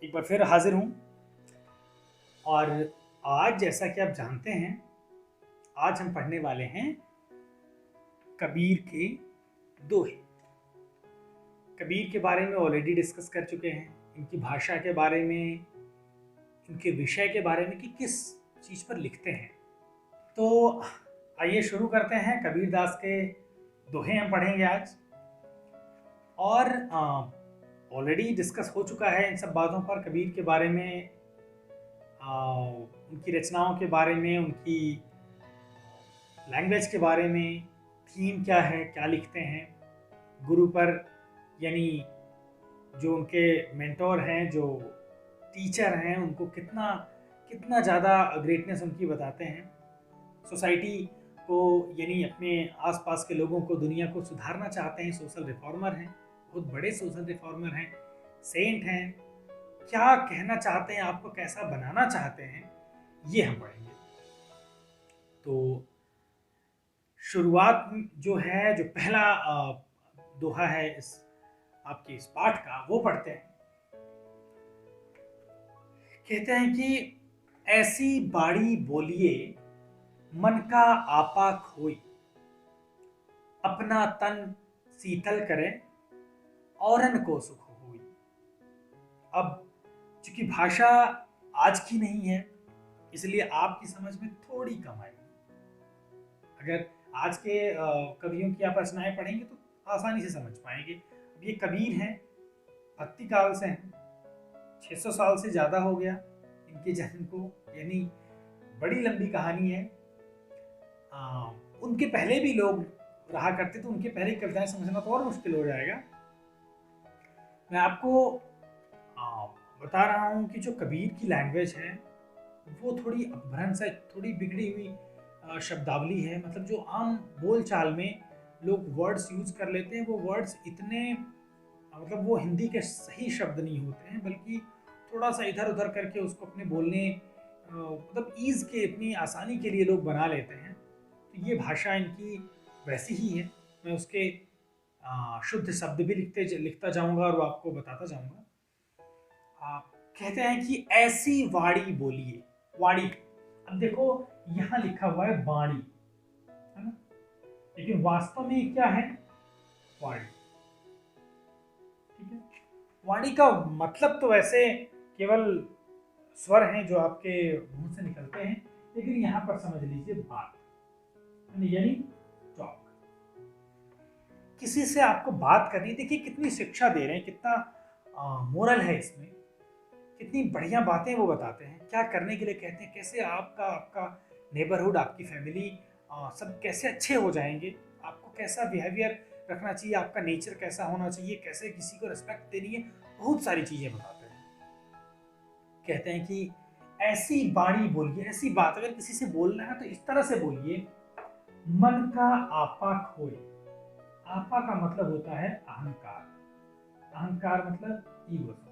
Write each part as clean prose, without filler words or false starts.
एक बार फिर हाजिर हूँ। और आज जैसा कि आप जानते हैं, आज हम पढ़ने वाले हैं कबीर के दोहे। कबीर के बारे में ऑलरेडी डिस्कस कर चुके हैं, इनकी भाषा के बारे में, इनके विषय के बारे में कि किस चीज़ पर लिखते हैं। तो आइए शुरू करते हैं। कबीर दास के दोहे हम पढ़ेंगे आज। और ऑलरेडी डिस्कस हो चुका है इन सब बातों पर, कबीर के बारे में, उनकी रचनाओं के बारे में, उनकी लैंग्वेज के बारे में, थीम क्या है, क्या लिखते हैं, गुरु पर यानी जो उनके मेंटोर हैं, जो टीचर हैं, उनको कितना कितना ज़्यादा ग्रेटनेस उनकी बताते हैं। सोसाइटी को यानी अपने आसपास के लोगों को, दुनिया को सुधारना चाहते हैं, सोशल रिफॉर्मर हैं, बहुत बड़े सोशल रिफॉर्मर हैं, सेंट हैं। क्या कहना चाहते हैं, आपको कैसा बनाना चाहते हैं, ये हम पढ़ेंगे। तो शुरुआत जो है, जो पहला दोहा है आपके इस पाठ का, वो पढ़ते हैं। कहते हैं कि ऐसी बाड़ी बोलिए मन का आपा खोई, अपना तन शीतल करे औरन को सुख होई। अब चूंकि भाषा आज की नहीं है, इसलिए आपकी समझ में थोड़ी कम आएगी। अगर आज के कवियों की आप रचनाएं पढ़ेंगे तो आसानी से समझ पाएंगे। अब ये कबीर हैं, भक्ति काल से हैं, 600 साल से ज़्यादा हो गया इनके जन्म को, यानी बड़ी लंबी कहानी है। उनके पहले भी लोग रहा करते, तो उनके पहले कविताएं समझना तो और मुश्किल हो जाएगा। मैं आपको बता रहा हूँ कि जो कबीर की लैंग्वेज है वो थोड़ी अपभ्रंश है, थोड़ी बिगड़ी हुई शब्दावली है। मतलब जो आम बोल चाल में लोग वर्ड्स यूज कर लेते हैं, वो वर्ड्स इतने मतलब वो हिंदी के सही शब्द नहीं होते हैं, बल्कि थोड़ा सा इधर उधर करके उसको अपने बोलने मतलब ईज के, अपनी आसानी के लिए लोग बना लेते हैं। तो ये भाषा इनकी वैसी ही है। मैं उसके शुद्ध शब्द भी लिखता जाऊंगा और वो आपको बताता जाऊंगा। कहते हैं कि ऐसी वाणी बोलिए। वाणी, अब देखो यहाँ लिखा हुआ है वाणी, है ना, लेकिन वास्तव में क्या है? वाणी। ठीक है, वाणी का मतलब तो वैसे केवल स्वर हैं जो आपके मुंह से निकलते हैं, लेकिन यहाँ पर समझ लीजिए बात, यानी टॉक। किसी से आपको बात करनी, देखिए कितनी शिक्षा दे रहे हैं, कितना मोरल है इसमें, कितनी बढ़िया बातें वो बताते हैं, क्या करने के लिए कहते हैं, कैसे आपका नेबरहुड, आपकी फैमिली सब कैसे अच्छे हो जाएंगे, आपको कैसा बिहेवियर रखना चाहिए, आपका नेचर कैसा होना चाहिए, कैसे किसी को रिस्पेक्ट देनी है, बहुत सारी चीजें बताते हैं। कहते हैं कि ऐसी वाणी बोलिए, ऐसी बात अगर किसी से बोलना है तो इस तरह से बोलिए, मन का आपा खोए। आपा का मतलब होता है अहंकार। अहंकार मतलब ईगो,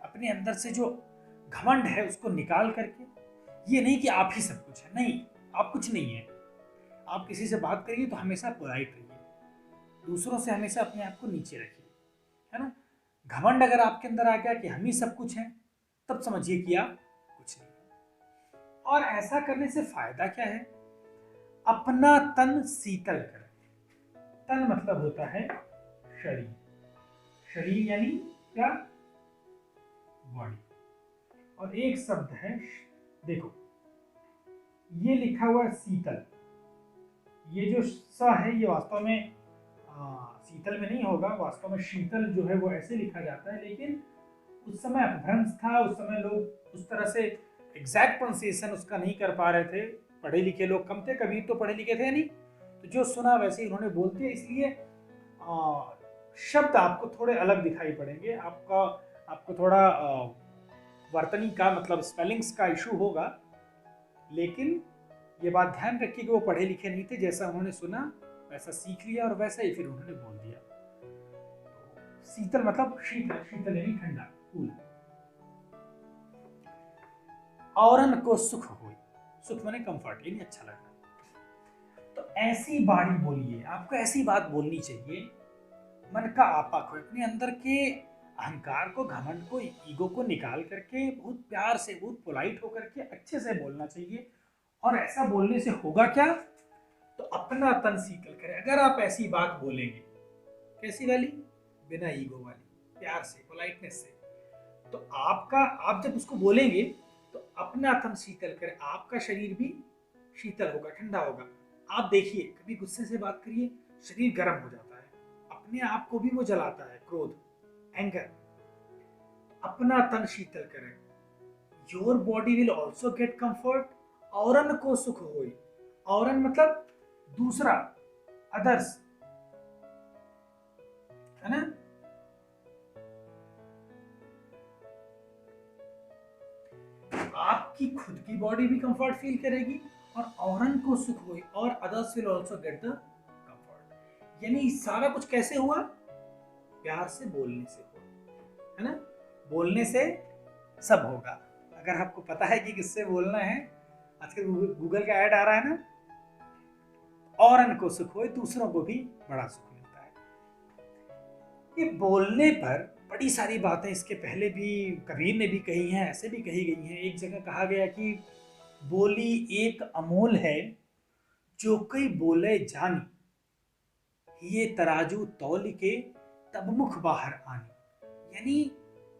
अपने अंदर से जो घमंड है उसको निकाल करके, ये नहीं कि आप ही सब कुछ है, नहीं, आप कुछ नहीं है। आप किसी से बात करिए तो हमेशा पोलाइट रहिए, दूसरों से हमेशा अपने आप को नीचे रखिए, है ना। घमंड अगर आपके अंदर आ गया कि हम ही सब कुछ हैं, तब समझिए कि आप कुछ नहीं। और ऐसा करने से फायदा क्या है? अपना तन शीतल करें। तन मतलब होता है शरीर, शरीर यानी क्या? बॉडी। और एक शब्द है, देखो ये लिखा हुआ शीतल, ये जो स है ये वास्तव में शीतल में नहीं होगा, वास्तव में शीतल जो है वो ऐसे लिखा जाता है, लेकिन उस समय अपभ्रंश था, उस समय लोग उस तरह से एग्जैक्ट प्रोनाउंसिएशन उसका नहीं कर पा रहे थे, पढ़े लिखे लोग कम थे, कबीर तो पढ़े लिखे थे नहीं, तो जो सुना वैसे ही उन्होंने बोल दिया, इसलिए शब्द आपको थोड़े अलग दिखाई पड़ेंगे, आपको थोड़ा वर्तनी का मतलब स्पेलिंग्स का इशू होगा, लेकिन ये बात ध्यान रखिए कि वो पढ़े लिखे नहीं थे, जैसा उन्होंने सुना वैसा सीख लिया और वैसा ही फिर उन्होंने बोल दिया। शीतल मतलब शीतल, शीतल यानी ठंडा, कूल। औरन को सुख होई, सुख माने कंफर्ट, यानी अच्छा लगना। तो ऐसी बाणी बोलिए, आपको ऐसी बात बोलनी चाहिए, मन का आपा खोए, अपने अंदर के अहंकार को, घमंड को, ईगो को निकाल करके बहुत प्यार से, बहुत पोलाइट होकर के अच्छे से बोलना चाहिए। और ऐसा बोलने से होगा क्या, तो अपना तन शीतल करे। अगर आप ऐसी बात बोलेंगे, कैसी वाली, बिना ईगो वाली, प्यार से, पोलाइटनेस से, तो आप जब उसको बोलेंगे तो अपना तन शीतल करे, आपका शरीर भी शीतल होगा, ठंडा होगा। आप देखिए, कभी गुस्से से बात करिए, शरीर गर्म हो जाता है, अपने आप को भी वो जलाता है, क्रोध, एंगर। अपना तन शीतल करें, your body will also get comfort. औरन को सुख होई, औरन मतलब दूसरा, अदर्स, है ना। आपकी खुद की बॉडी भी कंफर्ट फील करेगी और औरन को सुख होई, और others will also get the comfort. यानी सारा कुछ कैसे हुआ, प्यार से बोलने से हुआ, है ना। बोलने से सब होगा। अगर आपको पता है कि किससे बोलना है, आजकल गूगल का ऐड आ रहा है ना, औरन को सुख होए, दूसरों को भी बड़ा सुख मिलता है। ये बोलने पर बड़ी सारी बातें इसके पहले भी कबीर ने भी कही हैं, ऐसे भी कही गई हैं। एक जगह कहा गया कि बोली एक अमोल है, जो कोई बोले जानी, ये तराजू तौल के तब मुख बाहर आनी। यानी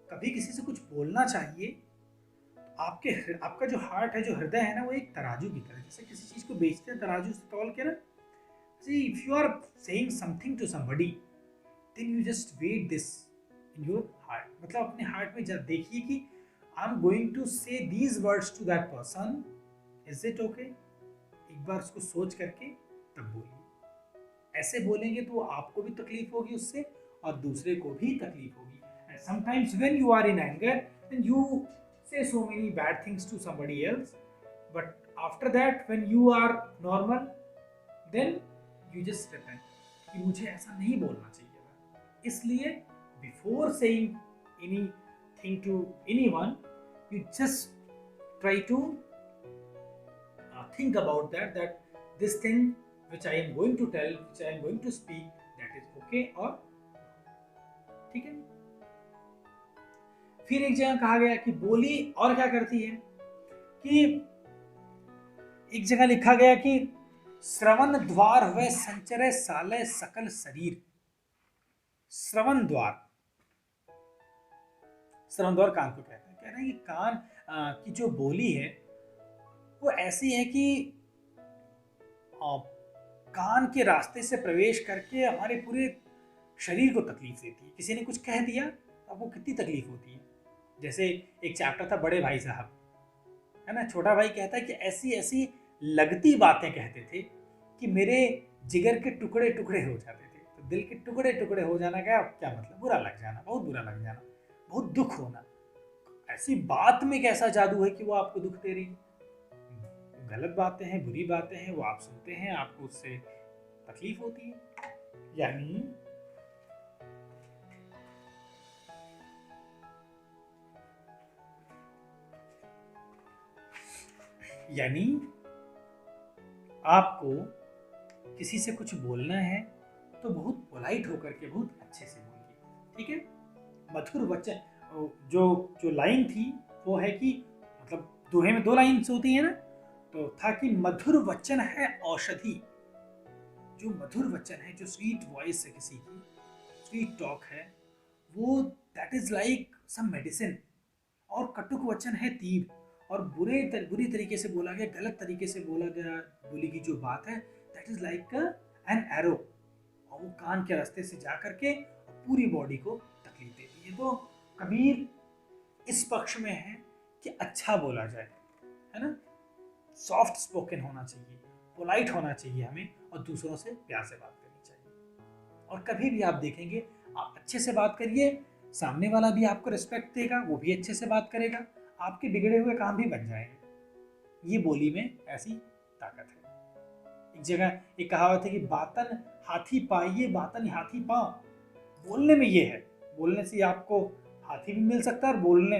कभी किसी से कुछ बोलना चाहिए, आपका जो हार्ट है, जो हृदय है ना, वो एक तराजू की तरह, जैसे किसी चीज को बेचते हैं तराजू से तौल के ना। See, if you are saying something to somebody, then you just weight this in your heart. मतलब अपने हार्ट में जब देखिए कि I am going to say these words to that person, is it okay? एक बार उसको सोच करके तब बोलिए। ऐसे बोलेंगे तो आपको भी तकलीफ होगी उससे, और दूसरे को भी तकलीफ होगी। And sometimes when you are in anger, then you say so many bad things to somebody else, but after that when you are normal, then you just repent कि मुझे ऐसा नहीं बोलना चाहिए था। इसलिए before saying anything to anyone, you just try to think about that this thing which I am going to tell, which I am going to speak, that is okay or ठीक है। फिर एक जगह कहा गया कि बोली और क्या करती है, कि एक जगह लिखा गया कि श्रवण द्वार हुए संचरे साले सकल शरीर। श्रवण द्वार, श्रवण द्वार कान को कहते हैं। कह रहे हैं कि कान की जो बोली है वो ऐसी है कि कान के रास्ते से प्रवेश करके हमारे पूरे शरीर को तकलीफ देती है। किसी ने कुछ कह दिया तो आपको कितनी तकलीफ होती है। जैसे एक चैप्टर था बड़े भाई साहब, है ना, छोटा भाई कहता है कि ऐसी ऐसी लगती बातें कहते थे कि मेरे जिगर के टुकड़े टुकड़े हो जाते थे। तो दिल के टुकड़े टुकड़े हो जाना क्या मतलब, बुरा लग जाना, बहुत बुरा लग जाना, बहुत दुख होना। ऐसी बात में कैसा जादू है कि वो आपको दुख दे रही है। गलत बातें हैं, बुरी बातें हैं, वो आप सुनते हैं, आपको उससे तकलीफ होती है। यानी आपको किसी से कुछ बोलना है तो बहुत पोलाइट होकर के, बहुत अच्छे से बोलिए, ठीक है। मधुर वचन, जो लाइन थी वो है कि, मतलब दोहे में 2 लाइन होती है ना, तो था कि मधुर वचन है औषधि। जो मधुर वचन है, जो स्वीट वॉइस है किसी की, स्वीट टॉक है, वो that is like some medicine. और कटुक वचन है तीर, और बुरी तरीके से बोला गया, गलत तरीके से बोली गई जो बात है, that is like an arrow, और वो कान के रास्ते से जा करके पूरी बॉडी को तकलीफ देती है। तो कबीर इस पक्ष में है कि अच्छा बोला जाए, है ना, सॉफ्ट स्पोकन होना चाहिए, पोलाइट होना चाहिए हमें, और दूसरों से प्यार से बात करनी चाहिए। और कभी भी आप देखेंगे, आप अच्छे से बात करिए, सामने वाला भी आपको रिस्पेक्ट देगा, वो भी अच्छे से बात करेगा, आपके बिगड़े हुए काम भी बन जाएंगे। ये बोली में ऐसी ताकत है। एक जगह एक कहावत है कि बातन हाथी पाइए, बातन हाथी पाओ। बोलने में ये है, बोलने से आपको हाथी भी मिल सकता है, और बोलने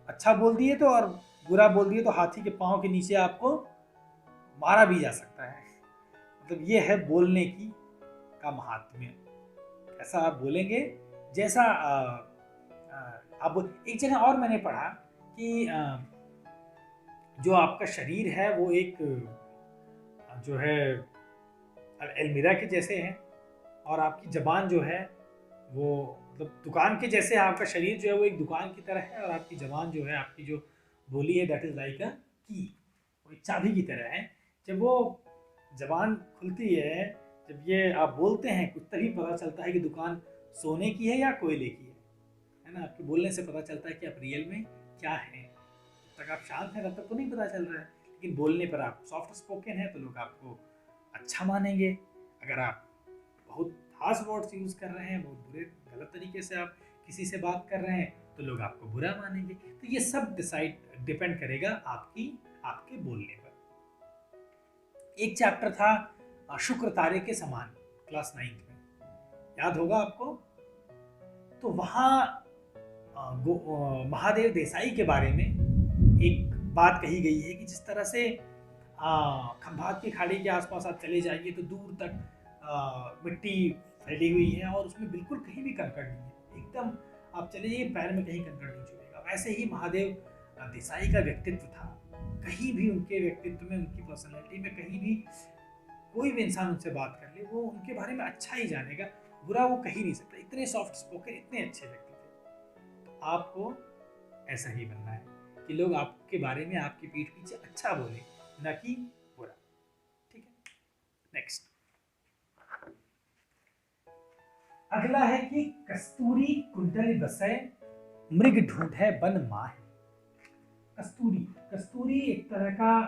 अच्छा बोल दिए तो, और बुरा बोल दिए तो हाथी के पाँव के नीचे आपको मारा भी जा सकता है। मतलब ये है बोलने का महात्म्य। ऐसा आप बोलेंगे, जैसा अब एक जगह और मैंने पढ़ा कि जो आपका शरीर है वो एक जो है अलमीरा के जैसे है, और आपकी जबान जो है वो मतलब दुकान के जैसे है। आपका शरीर जो है वो एक दुकान की तरह है, और आपकी जबान जो है, आपकी जो बोली है, दैट इज लाइक अ की, वो एक चाबी की तरह है। जब वो जबान खुलती है, जब ये आप बोलते हैं कुछ, तभी पता चलता है कि दुकान सोने की है या कोयले की है ना। आपके बोलने से पता चलता है कि आप रियल में क्या हैं। जब तक आप शांत हैं तब तक तो नहीं पता चल रहा है, लेकिन बोलने पर आप सॉफ्ट स्पोकन हैं तो लोग आपको अच्छा मानेंगे। अगर आप बहुत हार्श वर्ड्स यूज कर रहे हैं, बहुत बुरे गलत तरीके से आप किसी से बात कर रहे हैं, तो लोग आपको बुरा मानेंगे। तो ये सब डिपेंड करेगा आपके बोलने पर। एक चैप्टर था शुक्र तारे के समान, क्लास 9th में, याद होगा आपको। तो वहाँ महादेव देसाई के बारे में एक बात कही गई है कि जिस तरह से खंभात की खाड़ी के आसपास आप चले जाइए तो दूर तक मिट्टी फैली हुई है, और उसमें बिल्कुल कहीं भी कंकड़ नहीं है। एकदम आप चले जाइए, पैर में कहीं कंकड़ नहीं चुभेगा। वैसे ही महादेव देसाई का व्यक्तित्व था। कहीं भी उनके व्यक्तित्व में, उनकी पर्सनैलिटी में, कहीं भी कोई भी इंसान उनसे बात कर ले, वो उनके बारे में अच्छा ही जानेगा, बुरा वो कह ही नहीं सकता। इतने सॉफ्ट स्पोकन, इतने अच्छे व्यक्ति थे। तो आपको ऐसा ही बनना है कि लोग आपके बारे में आपकी पीठ पीछे अच्छा बोले, ना कि बुरा। ठीक है, नेक्स्ट। अगला है कि कस्तूरी कुंडली बसे, मृग ढूंढे बन माहे। कस्तूरी, कस्तूरी एक तरह का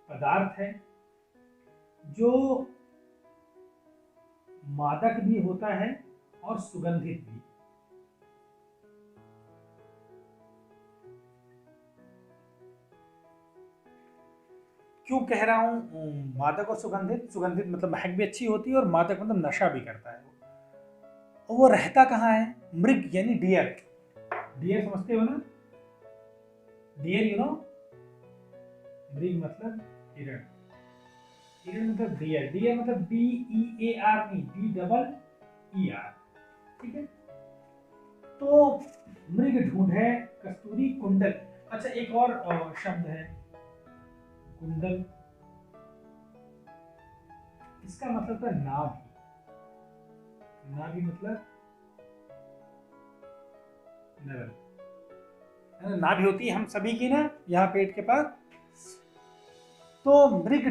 पदार्थ है जो मादक भी होता है और सुगंधित भी। क्यों कह रहा हूं मादक और सुगंधित? सुगंधित मतलब महक भी अच्छी होती है, और मादक मतलब नशा भी करता है। वो रहता कहाँ है? मृग यानी डियर। डियर समझते हो ना? डियर यू नो, मृग मतलब हिरण, हिरण मतलब डियर, डियर मतलब DEAR नहीं, DEER। ठीक है, तो मृग ढूंढे कस्तूरी कुंडल। अच्छा, एक और शब्द है कुंडल, इसका मतलब था नाभि। नाभि मतलब नवल, नाभि होती है हम सभी की ना, यहाँ पेट के पास। तो मृग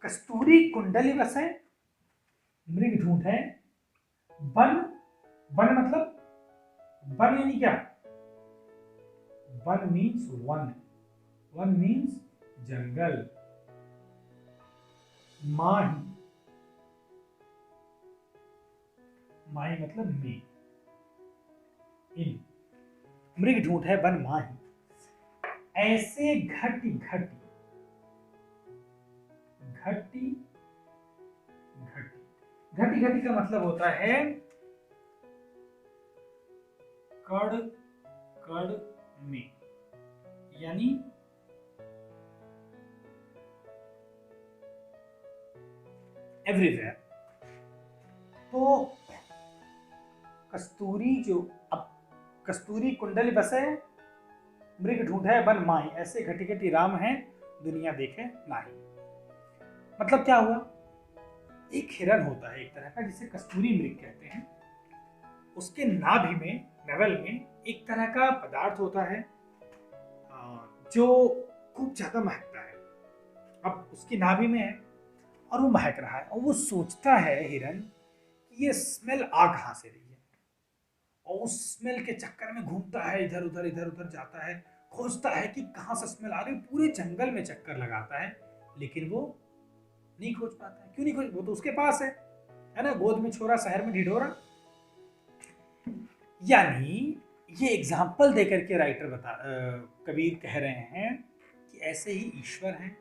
कस्तूरी कुंडली बसे, मृग ढूंढे वन, वन मतलब वन यानी क्या? वन मीन्स वन, वन मीन्स जंगल। माही, माही मतलब में, इन, मृग ढूंढे वन माही, ऐसे घटी घटी, घटी घटी, घटी घटी का मतलब होता है कड़ कड़ में, यानी एवरीवेयर। तो कस्तूरी जो, अब कस्तूरी कुंडली बसे, मृग ढूंढे बन माही, ऐसे घटी घटी राम है दुनिया देखे नाही। मतलब क्या हुआ? एक हिरन होता है एक तरह का, जिसे कस्तूरी मृग कहते हैं। उसके नाभि में, नवल में एक तरह का पदार्थ होता है जो खूब ज्यादा महकता है। अब उसकी नाभि में है और वो महक रहा है, और वो सोचता है हिरन कि ये स्मेल आ कहां से रही है, और उस स्मेल के चक्कर में घूमता है, इधर उधर इधर उधर जाता है, खोजता है कि कहां से स्मेल आ रही है। पूरे जंगल में चक्कर लगाता है, लेकिन वो नहीं खोज पाता है। क्यों नहीं खोज? वो तो उसके पास है ना, गोद में छोरा शहर में ढिढोरा। यानी ये एग्जाम्पल देकर के राइटर कबीर कह रहे हैं कि ऐसे ही ईश्वर हैं,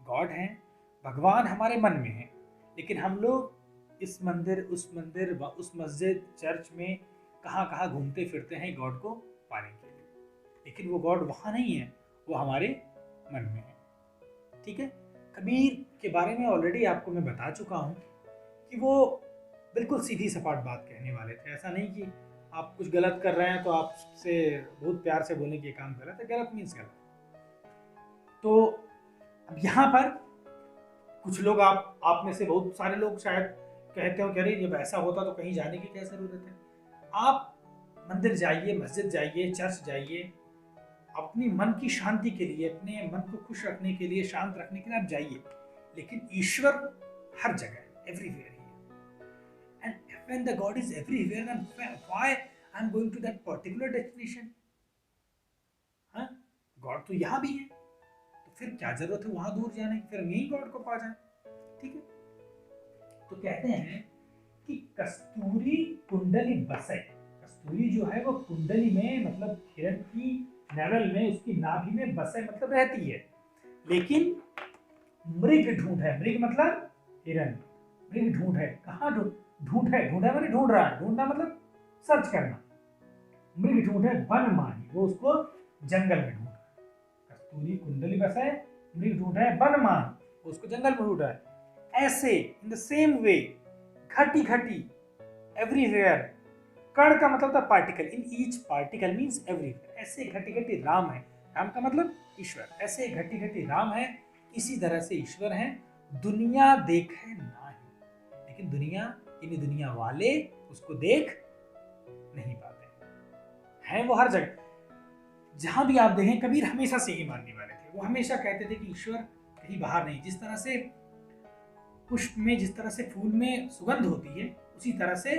गॉड हैं, भगवान हमारे मन में है, लेकिन हम लोग इस मंदिर, उस मंदिर, उस मस्जिद, चर्च में कहाँ कहाँ घूमते फिरते हैं गॉड को पाने के लिए, लेकिन वो गॉड वहाँ नहीं है, वो हमारे मन में है। ठीक है, कबीर के बारे में ऑलरेडी आपको मैं बता चुका हूँ कि वो बिल्कुल सीधी सपाट बात कहने वाले थे। ऐसा नहीं कि आप कुछ गलत कर रहे हैं तो आपसे बहुत प्यार से बोलने की ये काम गलत है। गलत मीन्स गलत। तो अब यहाँ पर कुछ लोग, आप में से बहुत सारे लोग शायद कहते हो कि अरे जब ऐसा होता तो कहीं जाने की क्या जरूरत है। आप मंदिर जाइए, मस्जिद जाइए, चर्च जाइए, अपनी मन की शांति के लिए, अपने मन को खुश रखने के लिए, शांत रखने के लिए आप जाइए। लेकिन ईश्वर हर जगह है, एवरीवेयर ही है। And when the God is everywhere, then why I am going to that particular destination? हाँ, गॉड तो यहाँ भी है, तो फिर क्या जरूरत है वहां दूर जाने की? फिर हम यही गॉड को पा जाए। ठीक है। तो कहते हैं कि कस्तूरी कुंडली बसे। कस्तूरी जो है वो कुंडली में, मतलब हिरण की नरल में, उसकी नाभि में बसे मतलब रहती है। लेकिन मृग ढूंढ है, मृग मतलब हिरण, मृग ढूंढ है। कहाँ ढूंढ है? ढूंढ है मैंने ढूंढ रहा है, ढूंढना मतलब सर्च करना। मृग ढूंढ है वन माही, वो उसको जंगल में ढूंढ रहा है। कस्तूरी कुंडली बसे, मृग ढूंढ है वन माही, उसको जंगल में ढूंढ रहा है। ऐसे इन द सेम वे, घटी घटी, एवरीवेयर। कण का मतलब था particle, in each particle means everywhere. ऐसे घटी घटी राम है, राम का मतलब ईश्वर। ऐसे घटी घटी राम है, इसी तरह से ईश्वर है। दुनिया देखे नहीं, लेकिन दुनिया, इन दुनिया वाले उसको देख नहीं पाते हैं। वो हर जगह, जहां भी आप देखें। कबीर हमेशा से ही मानने वाले थे। वो हमेशा कहते थे कि ईश्वर कहीं बाहर नहीं। जिस तरह से पुष्प में, जिस तरह से फूल में सुगंध होती है, उसी तरह से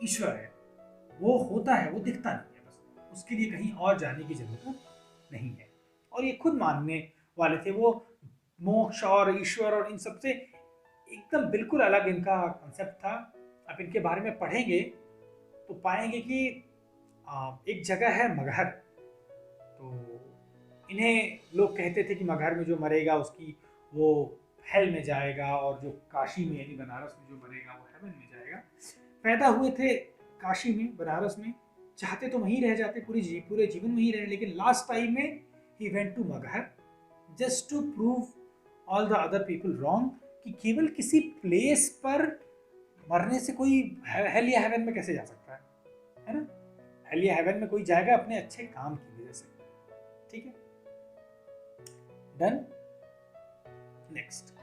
ईश्वर है। वो होता है, वो दिखता नहीं है, बस उसके लिए कहीं और जाने की जरूरत नहीं है। और ये खुद मानने वाले थे। वो मोक्ष और ईश्वर और इन सबसे एकदम बिल्कुल अलग इनका कॉन्सेप्ट था। आप इनके बारे में पढ़ेंगे तो पाएंगे कि एक जगह है मगहर। तो इन्हें लोग कहते थे कि मगहर में जो मरेगा उसकी, वो हेल में जाएगा, और जो काशी में यानी बनारस में जो मरेगा वो हेवन में जाएगा। पैदा हुए थे काशी में, बनारस में, चाहते तो वहीं रह जाते, पूरे जीवन में ही रहे। लेकिन लास्ट टाइम में ही went to Maghar just to prove all the other people wrong, कि केवल किसी प्लेस पर मरने से कोई हेल या हेवन में कैसे जा सकता है ना? हेल या हेवन में कोई जाएगा अपने अच्छे काम की वजह से। ठीक है, डन। नेक्स्ट,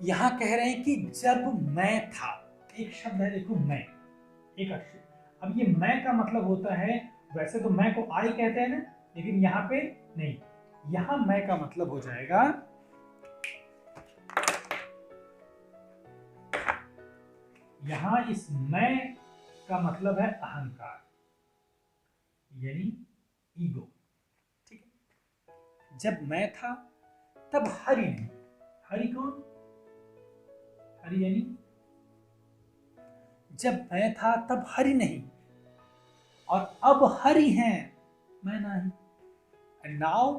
यहां कह रहे हैं कि जब मैं था, एक शब्द है देखो, मैं, एक अक्षर। अब ये मैं का मतलब होता है, वैसे तो मैं को आई कहते हैं ना, लेकिन यहाँ पे नहीं। यहां मैं का मतलब हो जाएगा, यहां इस मैं का मतलब है अहंकार, यानी ईगो। ठीक है। जब मैं था तब हरि नहीं। हरि कौन? हरि यानी जब मैं था तब हरि नहीं, और अब हरि हैं, मैं नहीं। And now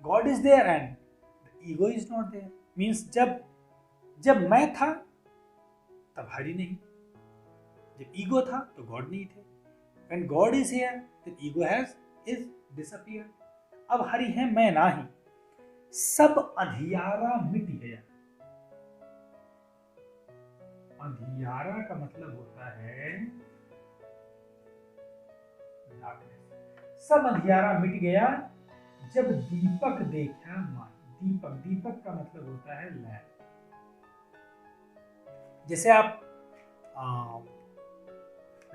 God is there and the ego is not there. Means जब मैं था तब हरि नहीं, जब ईगो था तो गॉड नहीं थे। When God is here, then ego is disappeared. अब हरि है, मैं नाही, सब अंधियारा मिट गया। अंधियारा का मतलब होता है डार्कनेस। सब अंधियारा मिट गया जब दीपक देखा माही। दीपक का मतलब होता है लैंप। जैसे आप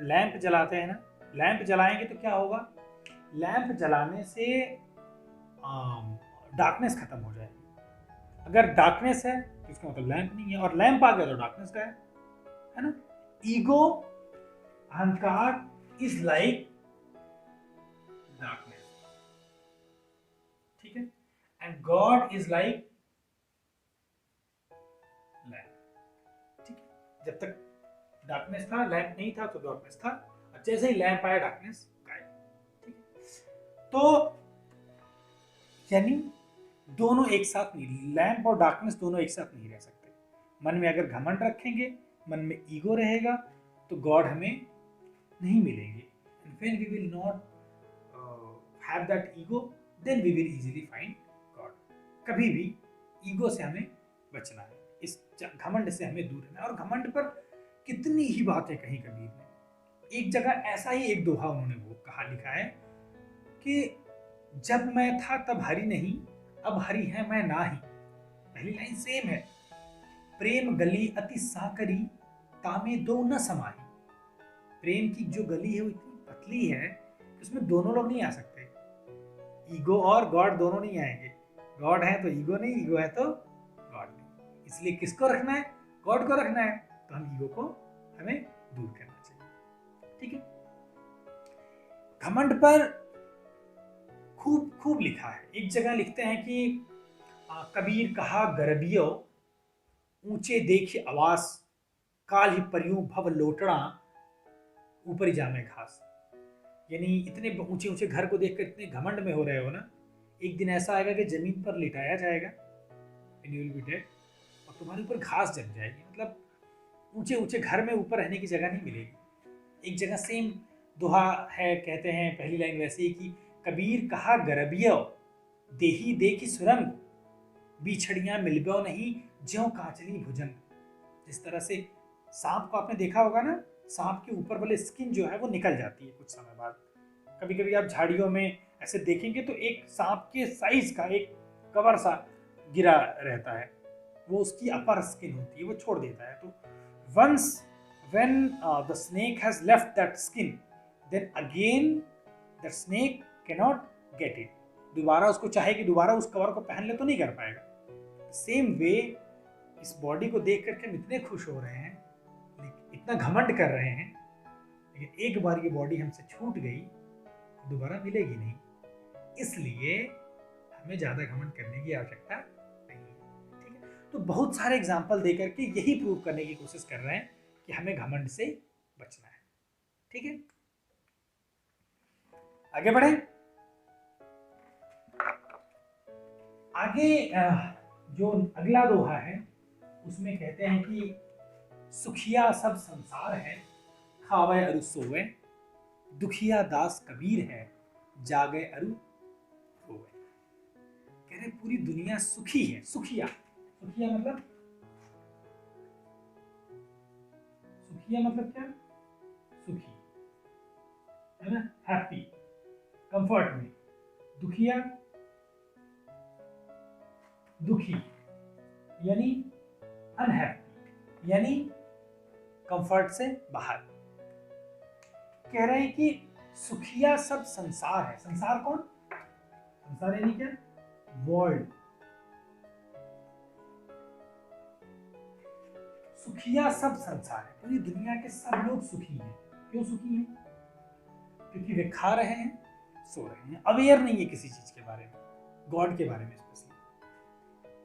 लैंप जलाते हैं ना, लैंप जलाएंगे तो क्या होगा? लैंप जलाने से डार्कनेस खत्म हो जाएगी। अगर डार्कनेस है तो इसका मतलब लैंप नहीं है, और लैंप आ गया तो डार्कनेस का है ना? ईगो, अहंकार इज लाइक डार्कनेस। ठीक है। And God is like lamp. ठीक है। जब तक डार्कनेस था, लैंप नहीं था तो डार्कनेस था, और जैसे ही लैंप आया डार्कनेस गायब। ठीक है। तो यानी दोनों एक साथ नहीं, लैंप और डार्कनेस दोनों एक साथ नहीं रह सकते। मन में अगर घमंड रखेंगे, मन में ईगो रहेगा, तो गॉड हमें नहीं मिलेंगे। And when we will not have that ego, then we will easily find God. कभी भी ईगो से हमें बचना है, इस घमंड से हमें दूर रहना है। और घमंड पर कितनी ही बातें कही कबीर ने। एक जगह ऐसा ही एक दोहा उन्होंने वो कहा लिखा है कि जब मैं था तब हरि नहीं, अब हरि है मैं ना ही। पहली लाइन सेम है, प्रेम गली अति साकरी, तामे दो न समाही। प्रेम की जो गली है वो इतनी पतली है कि उसमें दोनों लोग नहीं आ सकते। ईगो और गॉड दोनों नहीं आएंगे। गॉड है तो ईगो नहीं, ईगो है तो गॉड नहीं। इसलिए किसको रखना है? गॉड को रखना है। तो हम ईगो को हमें दूर करना चाहिए। ठीक है। घमंड पर खूब खूब लिखा है। एक जगह लिखते हैं कि कबीर कहा गरबियो, ऊंचे देखी आवास, काल ही परियों भव लोटड़ा, ऊपर जामे घास। यानी इतने ऊंचे ऊंचे घर को देखकर इतने घमंड में हो रहे हो ना, एक दिन ऐसा आएगा कि जमीन पर लिटाया जाएगा, and you will B dead, और तुम्हारे ऊपर घास जम जाएगी। मतलब ऊंचे ऊंचे घर में ऊपर रहने की जगह नहीं मिलेगी। एक जगह सेम दोहा है, कहते हैं पहली लाइन वैसे ही कि कबीर कहा गरबियो, देही देखी सुरंग, बिछड़ियां मिलबो नहीं, ज्यों कांचली भुजंग। जिस तरह से सांप को आपने देखा होगा ना, सांप के ऊपर वाले स्किन जो है वो निकल जाती है कुछ समय बाद। कभी कभी आप झाड़ियों में ऐसे देखेंगे तो एक सांप के साइज का एक कवर सा गिरा रहता है, वो उसकी अपर स्किन होती है, वो छोड़ देता है। तो once when the snake has left that skin, then again the snake cannot get it. दोबारा उसको चाहे कि दोबारा उस कवर को पहन ले तो नहीं कर पाएगा। सेम वे इस बॉडी को देख करके हम इतने खुश हो रहे हैं, इतना घमंड कर रहे हैं, लेकिन एक बार ये बॉडी हमसे छूट गई दोबारा मिलेगी नहीं। इसलिए हमें ज्यादा घमंड करने की आवश्यकता नहीं है। ठीक है। तो बहुत सारे एग्जाम्पल देकर के यही प्रूव करने की कोशिश कर रहे हैं कि हमें घमंड से बचना है। ठीक है, आगे बढ़े। आगे जो अगला दोहा है उसमें कहते हैं कि सुखिया सब संसार है, खावे अरु सोवे, दुखिया दास कबीर है, जागे अरु रोवे। कह रहे पूरी दुनिया सुखी है। सुखिया, सुखिया मतलब, सुखिया मतलब क्या? सुखी है ना, हैप्पी, कंफर्ट में। दुखिया, दुखी यानी अनहैप्पी, यानी कंफर्ट से बाहर। कह रहे हैं कि सुखिया सब संसार है। संसार कौन? संसार यानी क्या? वर्ल्ड। सुखिया सब संसार है, पूरी दुनिया के सब लोग सुखी हैं। क्यों सुखी हैं? क्योंकि वे खा रहे हैं, सो रहे हैं, अवेयर नहीं है किसी चीज के बारे में, गॉड के बारे में स्पेशली,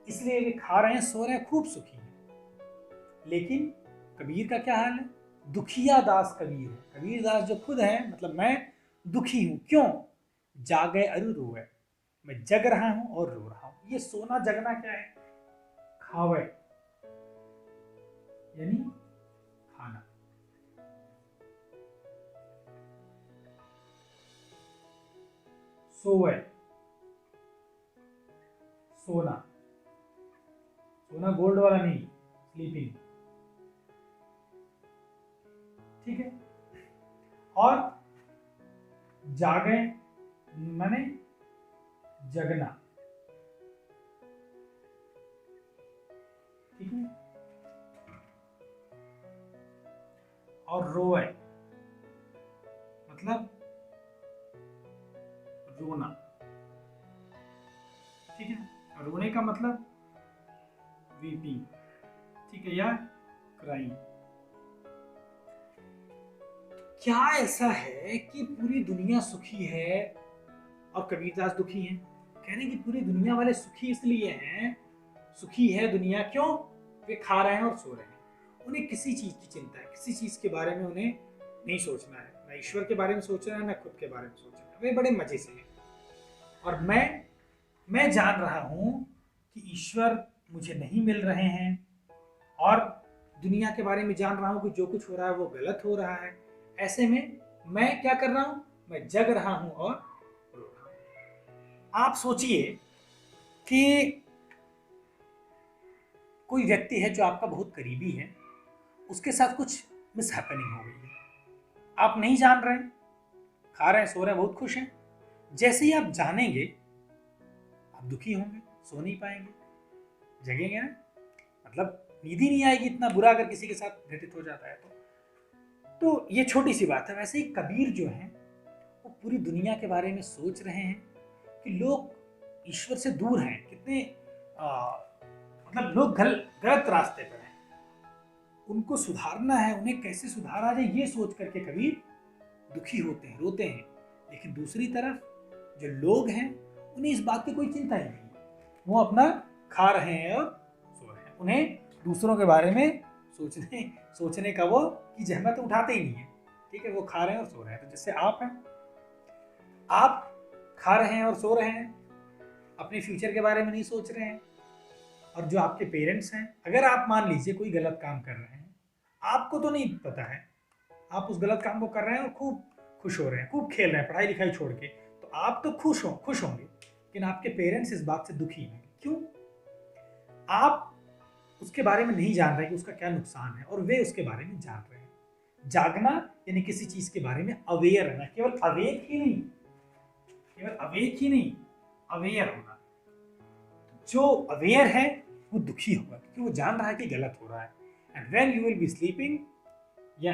इसलिए वे खा रहे हैं, सो रहे हैं, खूब सुखी हैं। लेकिन कबीर का क्या हाल है? दुखिया दास कबीर है। कबीर दास जो खुद है, मतलब मैं दुखी हूं। क्यों? जागे अरु रोवे, मैं जग रहा हूं और रो रहा हूं। ये सोना जगना क्या है? खावे यानी खाना। सोवे, सोना, सोना गोल्ड वाला नहीं, स्लीपिंग। ठीक है। और जागे माने जगना। ठीक है। और रोए मतलब रोना। ठीक है। और रोने का मतलब वीपिंग, ठीक है, या क्राइंग। क्या ऐसा है कि पूरी दुनिया सुखी है और कबीरदास दुखी हैं? कह रहे हैं कि पूरी दुनिया वाले सुखी इसलिए हैं, सुखी है दुनिया क्यों? वे खा रहे हैं और सो रहे हैं, उन्हें किसी चीज की चिंता है, किसी चीज के बारे में उन्हें नहीं सोचना है, ना ईश्वर के बारे में सोचना है, ना खुद के बारे में सोचना है। वे बड़े मजे से हैं। और मैं जान रहा हूं कि ईश्वर मुझे नहीं मिल रहे हैं, और दुनिया के बारे में जान रहा हूं कि जो कुछ हो रहा है वो गलत हो रहा है। ऐसे में मैं क्या कर रहा हूं? मैं जग रहा हूं और रो रहा हूं। आप सोचिए कि कोई व्यक्ति है जो आपका बहुत करीबी है, उसके साथ कुछ मिस हैपनिंग हो गई है, आप नहीं जान रहे हैं, खा रहे हैं, सो रहे हैं, बहुत खुश हैं। जैसे ही आप जानेंगे, आप दुखी होंगे, सो नहीं पाएंगे, जगेंगे ना, मतलब नींद ही नहीं आएगी, इतना बुरा अगर किसी के साथ घटित हो जाता है तो ये छोटी सी बात है। वैसे ही कबीर जो है वो पूरी दुनिया के बारे में सोच रहे हैं कि लोग ईश्वर से दूर हैं, कितने मतलब लोग गलत रास्ते पर हैं, उनको सुधारना है, उन्हें कैसे सुधारा जाए ये सोच करके कबीर दुखी होते हैं, रोते हैं। लेकिन दूसरी तरफ जो लोग हैं उन्हें इस बात की कोई चिंता ही नहीं है, वो अपना खा रहे हैं और सो रहे हैं, उन्हें दूसरों के बारे में सोचने का वो की जहमत उठाते ही नहीं है। ठीक है, वो खा रहे हैं और सो रहे हैं। तो जैसे आप हैं, आप खा रहे हैं और सो रहे हैं, अपने फ्यूचर के बारे में नहीं सोच रहे हैं। और जो आपके पेरेंट्स हैं, अगर आप मान लीजिए कोई गलत काम कर रहे हैं, आपको तो नहीं पता है, आप उस गलत काम को कर रहे हैं और खूब खुश हो रहे हैं, खूब खेल रहे हैं पढ़ाई लिखाई छोड़ के, तो आप तो खुश होंगे, लेकिन आपके पेरेंट्स इस बात से दुखी होंगे। क्यों? आप उसके बारे में नहीं जान रहे कि उसका क्या नुकसान है, और वे उसके बारे में जान रहे हैं। जागना यानी किसी चीज के बारे में अवेयर रहना, केवल अवेक ही नहीं, अवेयर होना। जो अवेयर है वो दुखी होगा, क्योंकि वो जान रहा है कि गलत हो रहा है। And when you will be sleeping, या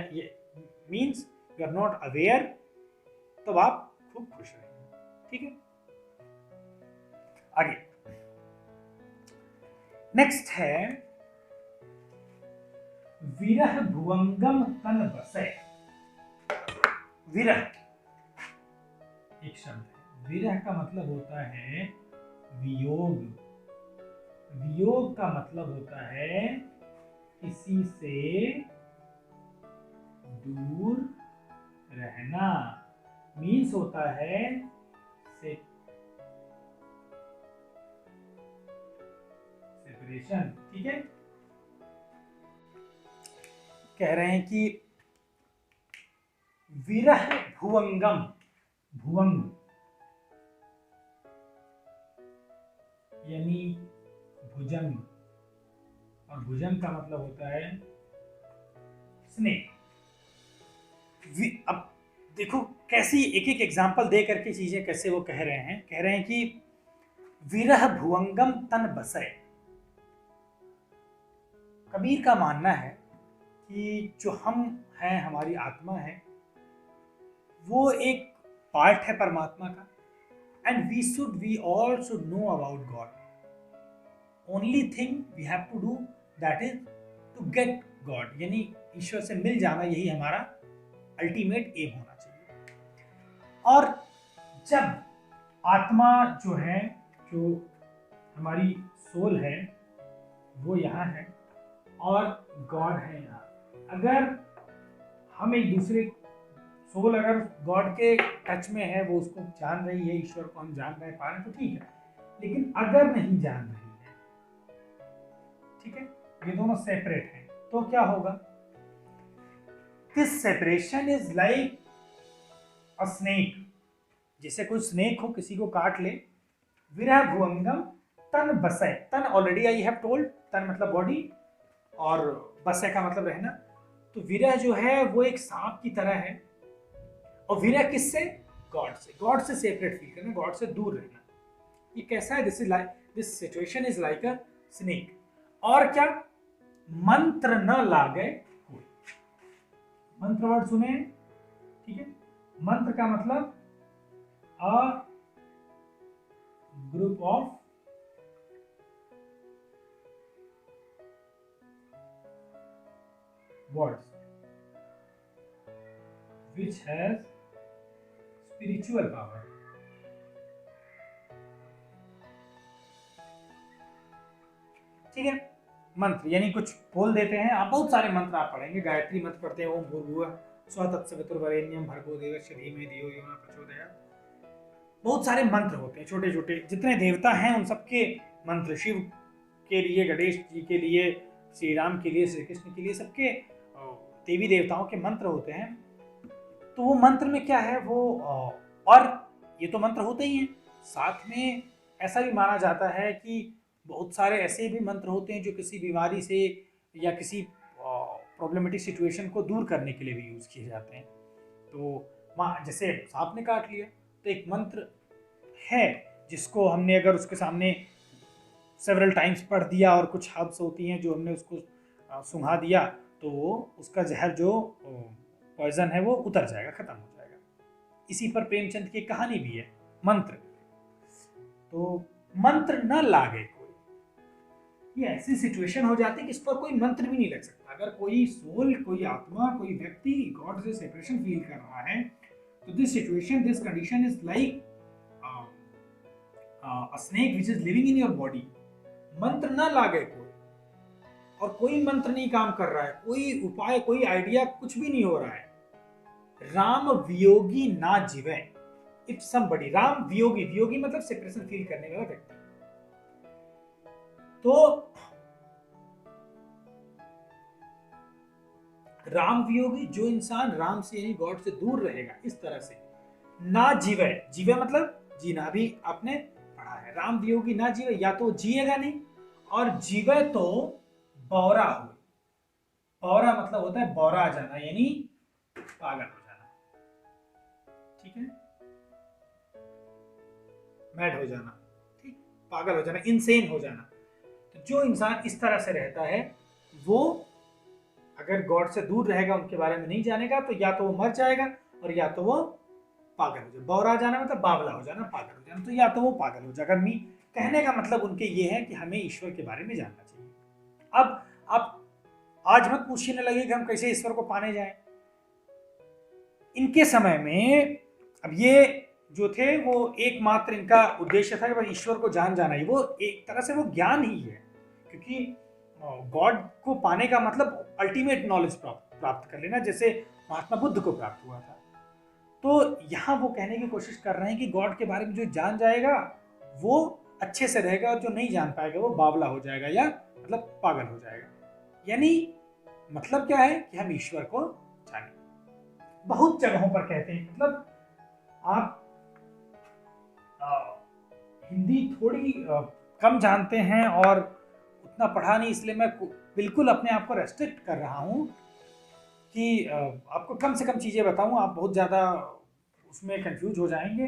means you are not aware, तब आप खूब खुश रहेंगे। ठीक है, आगे नेक्स्ट है विरह भुवंगम तन बसै। विरह एक शब्द है, विरह का मतलब होता है वियोग। वियोग का मतलब होता है किसी से दूर रहना, मीन्स होता है सेपरेशन। ठीक है, कह रहे हैं कि विरह भुवंगम, भुवंग यानी भुजंग, और भुजंग का मतलब होता है स्नेह। अब देखो कैसी एक एक एग्जाम्पल दे करके चीजें कैसे वो कह रहे हैं कि विरह भुवंगम तन बसै। कबीर का मानना है कि जो हम हैं, हमारी आत्मा है, वो एक पार्ट है परमात्मा का, and we all should know about God. Only thing we have to do that is to get God, यानी ईश्वर से मिल जाना, यही हमारा अल्टीमेट एम होना चाहिए। और जब आत्मा जो है, जो हमारी सोल है, वो यहाँ है और गॉड है यहाँ, अगर हम एक दूसरे सोल अगर गॉड के टच में है, वो उसको जान रही है, ईश्वर को हम जान रहे पा रहे हैं, तो ठीक है। लेकिन अगर नहीं जान रही है, ठीक है, ये दोनों सेपरेट हैं, तो क्या होगा? This separation is like a snake. जैसे कोई स्नेक हो, किसी को काट ले। विरह भुवंगम तन बसै, तन ऑलरेडी आई हैव टोल्ड, तन मतलब बॉडी, और बसै का मतलब रहना। तो विरह जो है वो एक सांप की तरह है, और विरह किससे? गॉड से। गॉड से सेपरेट फील करना, गॉड से दूर रहना। ये कैसा है? This situation is like a snake. और क्या? मंत्र न लागे कोई। मंत्र वर्ड सुने, ठीक है? मंत्र का मतलब a group of words which has spiritual power। ठीक है, मंत्र यानी कुछ बोल देते हैं आप। बहुत सारे मंत्र आप पढ़ेंगे, गायत्री मंत्र पढ़ते हैं, ओम भूर्भुवः स्वः तत्सवितुर्वरेण्यं भर्गो देवस्य धीमहि धियो यो न प्रचोदयात्। बहुत सारे मंत्र होते हैं, छोटे छोटे, जितने देवता हैं उन सबके मंत्र, शिव के लिए, गणेश जी के लिए, श्री राम के लिए, श्री कृष्ण के लिए, सबके देवी देवताओं के मंत्र होते हैं। तो वो मंत्र में क्या है, वो और ये तो मंत्र होते ही हैं, साथ में ऐसा भी माना जाता है कि बहुत सारे ऐसे भी मंत्र होते हैं जो किसी बीमारी से या किसी प्रॉब्लमेटिक सिचुएशन को दूर करने के लिए भी यूज़ किए जाते हैं। तो जैसे सांप ने काट लिया तो एक मंत्र है जिसको हमने अगर उसके सामने सेवरल टाइम्स पढ़ दिया और कुछ हर्ब्स होती हैं जो हमने उसको सुंघा दिया तो उसका जहर जो पॉइजन है वो उतर जाएगा, खत्म हो जाएगा। इसी पर प्रेमचंद की कहानी भी है मंत्र। तो मंत्र न लागे कोई, ये ऐसी सिचुएशन हो जाती है कि इस पर कोई मंत्र भी नहीं लग सकता। अगर कोई सोल, कोई आत्मा, कोई व्यक्ति गॉड से सेपरेशन फील कर रहा है तो this situation, this condition is like a snake which is living in your body। मंत्र ना लागे कोई, और कोई मंत्र नहीं काम कर रहा है, कोई उपाय, कोई आइडिया, कुछ भी नहीं हो रहा है। राम वियोगी ना जीवे। इफ समबडी, राम वियोगी, वियोगी मतलब सेपरेशन फील करने वाला व्यक्ति, तो राम वियोगी जो इंसान राम से यानी गॉड से दूर रहेगा इस तरह से, ना जीवे, जीवे मतलब जीना, अभी आपने पढ़ा है। राम वियोगी ना जीवे, या तो जिएगा नहीं, और जीवे तो बौरा हो। बौरा मतलब होता है बौरा आ जाना, यानी पागल हो जाना, ठीक है, मैड हो जाना, ठीक, पागल हो जाना, इनसेन हो जाना। तो जो इंसान इस तरह से रहता है वो अगर गॉड से दूर रहेगा, उनके बारे में नहीं जानेगा, तो या तो वो मर जाएगा और या तो वो पागल हो जाएगा। बौरा जाना मतलब बावला हो जाना, पागल हो जाना, तो या तो वो पागल हो जाएगा। कहने का मतलब उनके ये है कि हमें ईश्वर के बारे में जानना चाहिए। अब आप आज मत पूछने लगे कि हम कैसे ईश्वर को पाने जाएं। इनके समय में अब ये जो थे वो एकमात्र इनका उद्देश्य था कि भाई ईश्वर को जाना ही, वो एक तरह से वो ज्ञान ही है, क्योंकि गॉड को पाने का मतलब अल्टीमेट नॉलेज प्राप्त कर लेना, जैसे महात्मा बुद्ध को प्राप्त हुआ था। तो यहाँ वो कहने की कोशिश कर रहे हैं कि गॉड के बारे में जो जान जाएगा वो अच्छे से रहेगा, और जो नहीं जान पाएगा वो बावला हो जाएगा या मतलब पागल हो जाएगा। यानी मतलब क्या है कि हम ईश्वर को जाने। बहुत जगहों पर कहते हैं, मतलब आप हिंदी थोड़ी कम जानते हैं और उतना पढ़ा नहीं, इसलिए मैं बिल्कुल अपने आप को रेस्ट्रिक्ट कर रहा हूँ कि आपको कम से कम चीज़ें बताऊँ, आप बहुत ज़्यादा उसमें कंफ्यूज हो जाएंगे।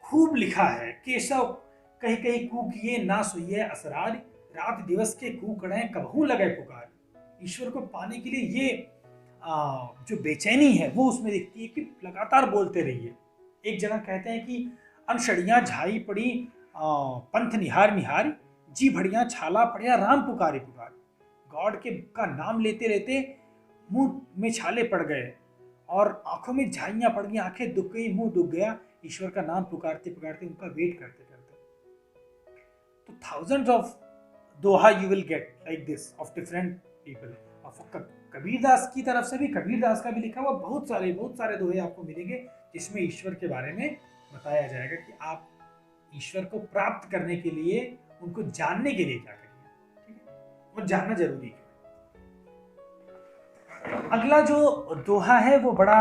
खूब लिखा है केशव कहीं कहीं कूकिए ना सुइए असरार, रात दिवस के कूकड़े कबहू लगे पुकार। ईश्वर को पाने के लिए ये जो बेचैनी है वो उसमें दिखती है कि लगातार बोलते रहिए। एक जगह कहते हैं कि अनशड़ियाँ झाई पड़ी पंथ निहार निहार, जी भड़ियाँ छाला पड़िया राम पुकारे पुकार। गॉड के का नाम लेते लेते मुंह में छाले पड़ गए और आंखों में झाइयाँ पड़ गई, आंखें दुख गई, मुंह दुख गया, ईश्वर का नाम पुकारते पुकारते, उनका वेट करते करते। तो thousands of Doha you will get like this of different people. Kabirdas की तरफ से भी, कबीरदास का भी लिखा हुआ बहुत सारे दोहे आपको मिलेंगे जिसमें ईश्वर के बारे में बताया जाएगा कि आप ईश्वर को प्राप्त करने के लिए, उनको जानने के लिए क्या करिए, ठीक है, और जानना जरूरी है। अगला जो दोहा है वो बड़ा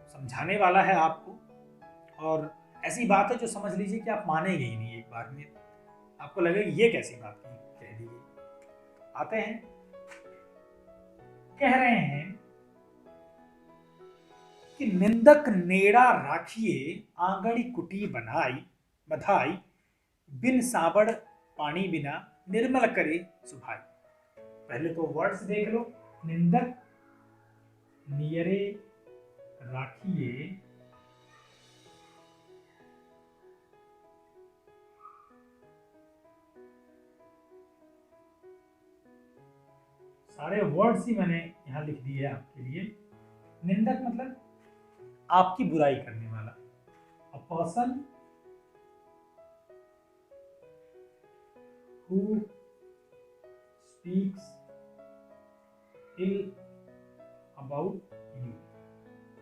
समझाने वाला है आपको, और ऐसी बात है जो समझ लीजिए कि आप मानेंगे ही नहीं, एक बार में आपको लगेगा ये कैसी बात कह दी गई। आते हैं, कह रहे हैं कि निंदक नेड़ा राखिए आंगड़ी कुटी बधाई, बिन साबड़ पानी बिना निर्मल करे सुभाई। पहले तो वर्ड्स देख लो, निंदक नियरे राखिए सारे वर्ड्स ही मैंने यहां लिख दिए आपके लिए। निंदक मतलब आपकी बुराई करने वाला, a person who speaks ill about you.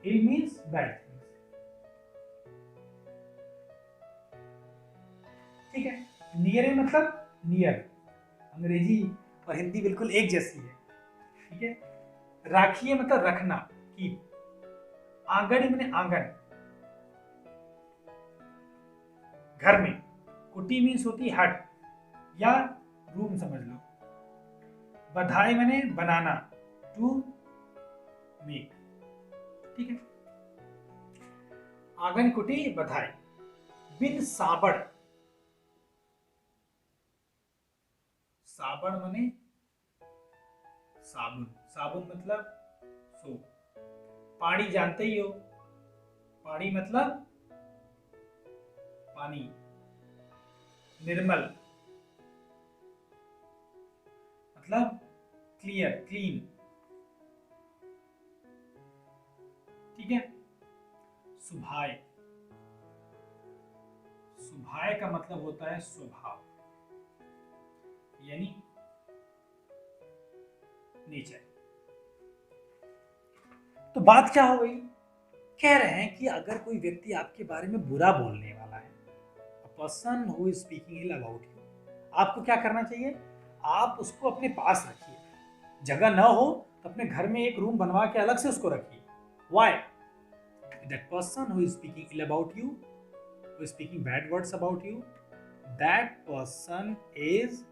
Ill means bad things. ठीक है, नियर मतलब नियर, अंग्रेजी और हिंदी बिल्कुल एक जैसी है, ठीक है। राखिए मतलब रखना, कीप। आंगन मैंने आंगन, घर में, कुटी मीन्स होती हट या रूम समझ लो, बधाई मैंने बनाना, टू मेक, ठीक है। आंगन कुटी बधाई। बिन साबड़, साबड़ माने साबुन, साबुन मतलब सोप। पानी जानते ही हो, पानी मतलब पानी। निर्मल मतलब क्लियर, क्लीन, ठीक है। सुभाय, सुभाय का मतलब होता है स्वभाव, यानी नेचर। तो बात क्या हो गई, कह रहे हैं कि अगर कोई व्यक्ति आपके बारे में बुरा बोलने वाला है, a person who is speaking ill about you, आपको क्या करना चाहिए, आप उसको अपने पास रखिए। जगह ना हो तो अपने घर में एक रूम बनवा के अलग से उसको रखिए। Why? That person who is speaking ill about you, who is speaking bad words about you, that person is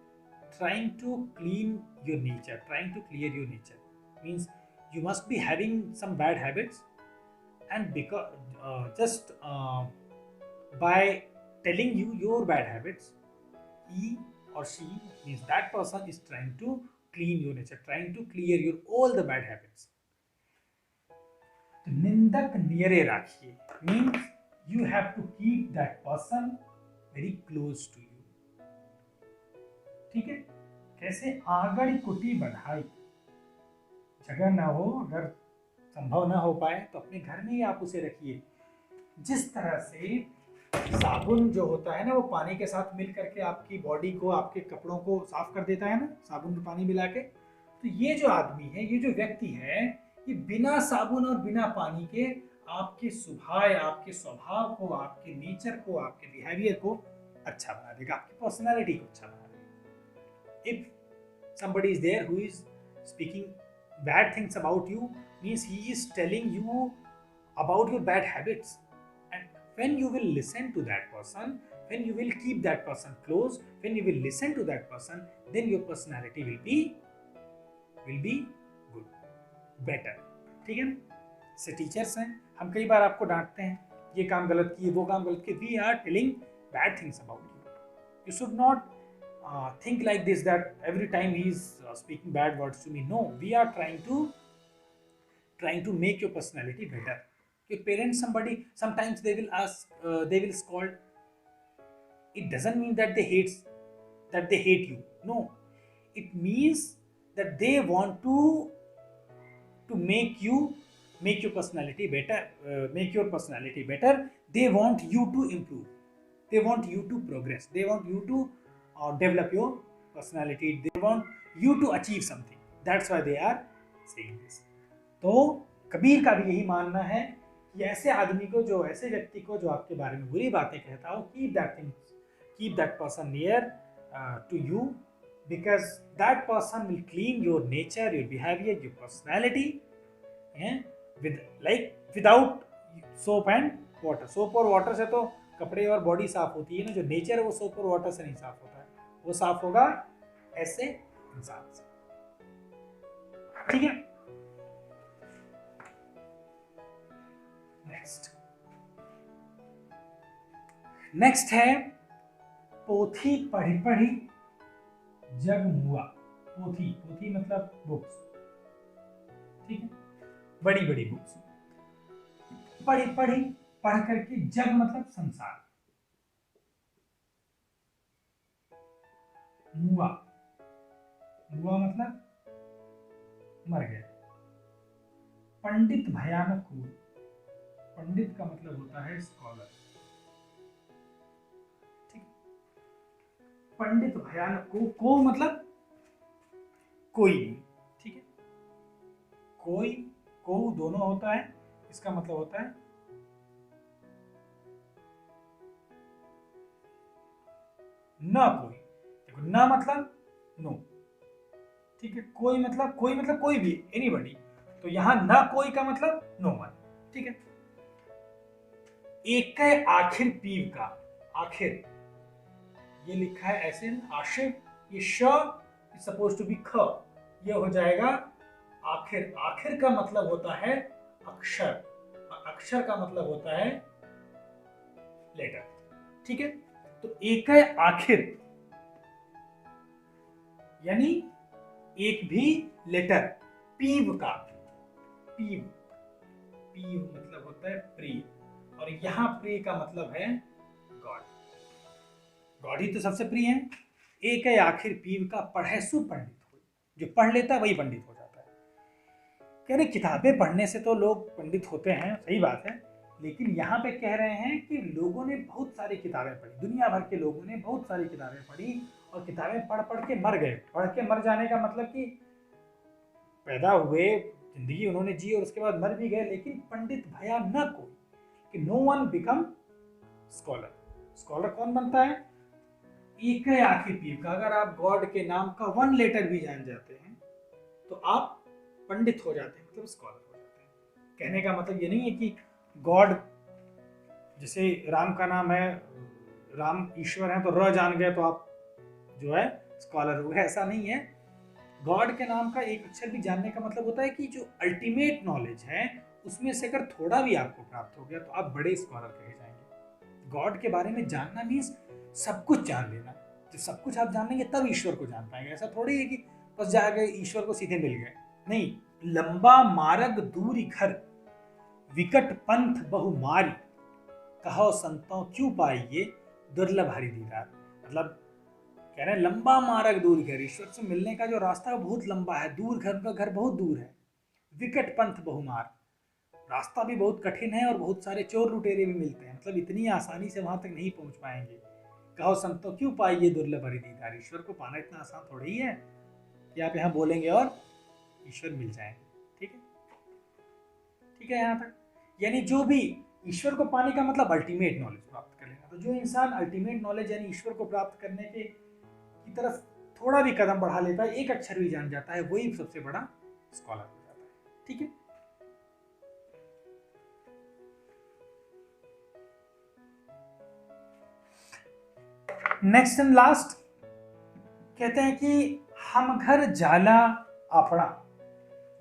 trying to clean your nature, trying to clear your nature. Means you must be having some bad habits, and because just by telling you your bad habits, he or she, means that person is trying to clean your nature, trying to clear your all the bad habits. तो निंदक नियरे राखिए, means you have to keep that person very close to you, ठीक है। कैसे, आंगन कुटी बधाई, जगह ना हो, अगर संभव ना हो पाए तो अपने घर में ही आप उसे रखिए। जिस तरह से साबुन जो होता है ना, वो पानी के साथ मिल करके आपकी बॉडी को, आपके कपड़ों को साफ कर देता है ना, साबुन में पानी मिला के। तो ये जो आदमी है, ये जो व्यक्ति है, ये बिना साबुन और बिना पानी के आपके स्वभाव, आपके स्वभाव को, आपके नेचर को, आपके बिहेवियर को अच्छा बना देगा, आपकी पर्सनालिटी को अच्छा बना देगा। If somebody is there who is speaking bad things about you, means he is telling you about your bad habits, and when you will listen to that person, when you will keep that person close, when you will listen to that person, then your personality will be good, better, ठीक है। से teachers हैं, हम कई बार आपको डांटते हैं, ये काम गलत किए, वो काम गलत किए, we are telling bad things about you, you should not think like this, that every time he is speaking bad words to me. No, we are trying to make your personality better. Your parents, sometimes they will ask, they will scold. It doesn't mean that they hate you. No, it means that they want to make your personality better, make your personality better. They want you to improve, they want you to progress, they want you to develop your personality, they want you to achieve something, that's why they are saying this. तो कबीर का भी यही मानना है कि ऐसे आदमी को, जो ऐसे व्यक्ति को जो आपके बारे में बुरी बातें कहता हो, keep that person near to you, because that person will clean your nature, your behavior, your personality, without soap and water. Soap और वाटर से तो कपड़े और बॉडी साफ होती है ना, जो नेचर है वो सोप और वाटर से नहीं साफ होता है, वो साफ होगा ऐसे इंसान से, ठीक है। नेक्स्ट है पोथी पढ़ी पढ़ी जग मुआ। पोथी मतलब बुक्स, ठीक है, बड़ी बड़ी बुक्स, पढ़ी पढ़ी, पढ़ करके, जग मतलब संसार, मुआ मतलब मर गया। पंडित भयानक क्रूर, पंडित का मतलब होता है स्कॉलर, ठीक। पंडित भयानक को मतलब कोई नहीं, ठीक है। कोई को दोनों होता है, इसका मतलब होता है ना कोई। देखो, ना मतलब नो, ठीक है। कोई मतलब कोई भी, एनीबॉडी। तो यहां ना कोई का मतलब नो वन, ठीक है। एक आखिर पीव का, आखिर, ये लिखा है ऐसे आशिर, ये श इज सपोज टू बी ख, ये हो जाएगा आखिर। आखिर का मतलब होता है अक्षर, और अक्षर का मतलब होता है लेटर। ठीक है, तो एक है आखिर यानी एक भी लेटर, पीव का, पीव, पीव मतलब होता है प्रिय, और यहां प्रिय का मतलब है गॉड। गॉड ही तो सबसे प्रिय है। एक है आखिर पीव का, पढ़े सु पंडित हो, जो पढ़ लेता है वही पंडित हो जाता है। कह रहे किताबें पढ़ने से तो लोग पंडित होते हैं, सही बात है, लेकिन यहाँ पे कह रहे हैं कि लोगों ने बहुत सारी किताबें पढ़ी, दुनिया भर के लोगों ने बहुत सारी किताबें पढ़ी, और किताबें पढ़ पढ़ के मर गए। पढ़ के मर जाने का मतलब कि पैदा हुए, जिंदगी उन्होंने जी और उसके बाद मर भी गए, लेकिन पंडित भया न कोई, कि no one become scholar. Scholar कौन बनता है? एक है आखिर पीव का। अगर आप गॉड के नाम का वन लेटर भी जान जाते हैं तो आप पंडित हो जाते हैं, मतलब स्कॉलर हो जाते हैं। कहने का मतलब ये नहीं है कि गॉड, जैसे राम का नाम है, राम ईश्वर है, तो र जान गए तो आप जो है स्कॉलर हो गए, ऐसा नहीं है। गॉड के नाम का एक अक्षर भी जानने का मतलब होता है कि जो अल्टीमेट नॉलेज है उसमें से अगर थोड़ा भी आपको प्राप्त हो गया तो आप बड़े स्कॉलर कहे जाएंगे। गॉड के बारे में जानना मीन्स सब कुछ जान लेना। जब सब कुछ आप जान लेंगे तब ईश्वर को जान पाएंगे। ऐसा थोड़ी है कि बस जाके ईश्वर को सीधे मिल गए, नहीं। लंबा मार्ग दूरी घर, विकट पंथ बहु मारी, कहो संतों क्यों पाइए दुर्लभ हरि दीदार। मतलब कह रहे हैं लंबा मार्ग दूर घर, ईश्वर से मिलने का जो रास्ता बहुत लंबा है, दूर घर, का घर बहुत दूर है। विकट पंथ बहुमार, रास्ता भी बहुत कठिन है और बहुत सारे चोर लुटेरे भी मिलते हैं, मतलब इतनी आसानी से वहां तक नहीं पहुंच पाएंगे। कहो संतों क्यों पाइए दुर्लभ हरि दीदार, ईश्वर को पाना इतना आसान थोड़ी ही है कि आप यहाँ बोलेंगे और ईश्वर मिल जाएंगे। ठीक है, ठीक है यहाँ तक। यानी जो भी ईश्वर को पाने का मतलब अल्टीमेट नॉलेज प्राप्त कर लेना। तो जो इंसान अल्टीमेट नॉलेज यानी ईश्वर को प्राप्त करने के की तरफ थोड़ा भी कदम बढ़ा लेता है, एक अक्षर भी जान जाता है, वही सबसे बड़ा स्कॉलर हो जाता है। ठीक है, नेक्स्ट एंड लास्ट कहते हैं कि हम घर जाला आपड़ा,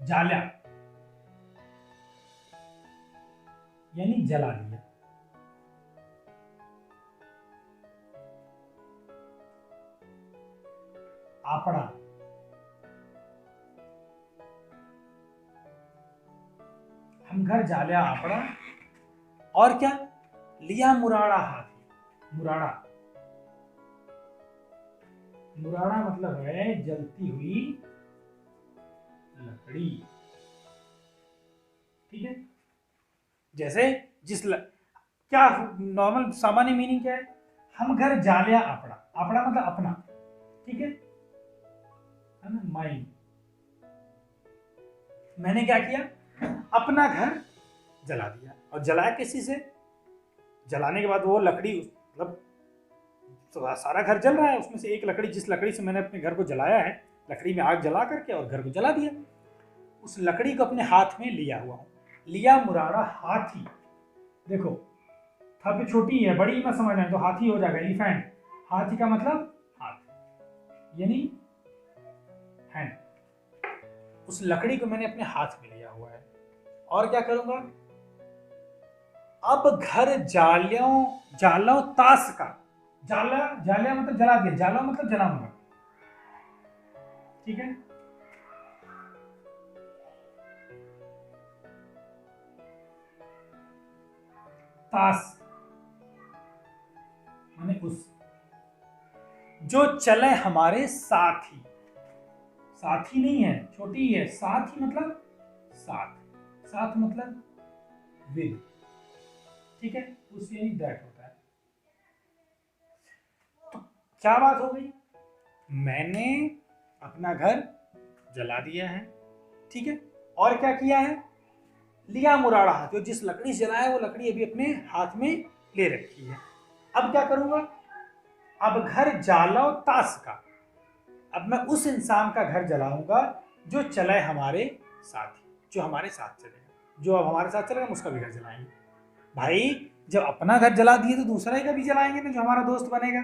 जाला यानी जला दिया। आपड़ा, हम घर जालिया आपड़ा, और क्या लिया मुराड़ा हाथी। मुराड़ा, मुराड़ा मतलब है जलती हुई लकड़ी। ठीक है, जैसे क्या नॉर्मल सामान्य मीनिंग क्या है? हम घर जालिया आपड़ा, आपड़ा मतलब अपना। ठीक है ना, माइंड। मैंने क्या किया? अपना घर जला दिया। और जलाया किसी से? जलाने के बाद वो लकड़ी, मतलब सारा घर जल रहा है, उसमें से एक लकड़ी, जिस लकड़ी से मैंने अपने घर को जलाया है, लकड़ी में आग जला करके और घर को जला दिया। उस लकड़ी को अपने हाथ में लिया हुआ हूं। लिया मुराड़ा हाथी, देखो था पे छोटी है, बड़ी मत समझना है तो हाथी हो जाएगा, एलिफेंट। हाथी का मतलब हाथ यानी हैंड। उस लकड़ी को मैंने अपने हाथ में लिया हुआ है, और क्या करूंगा? अब घर जालो ताश का, जाला, जालिया मतलब जला दिया, जाला मतलब जलाऊंगा। ठीक है, ताश माने उस, जो चले हमारे साथी। साथी नहीं है, छोटी है, साथी मतलब साथ, साथ मतलब विद। ठीक है, उससे ही दैट होता है। तो क्या बात हो गई? मैंने अपना घर जला दिया है, ठीक है, और क्या किया है? लिया मुराड़ा हाथ, जो जिस लकड़ी से जलाया वो लकड़ी अभी अपने हाथ में ले रखी है। अब क्या करूंगा? अब घर जालो ताश का, अब मैं उस इंसान का घर जलाऊंगा जो चले हमारे साथ, जो हमारे साथ चलेगा, जो अब हमारे साथ चलेगा उसका भी घर जलाएंगे। भाई जब अपना घर जला दिए तो दूसरा का भी जलाएंगे ना, जो हमारा दोस्त बनेगा,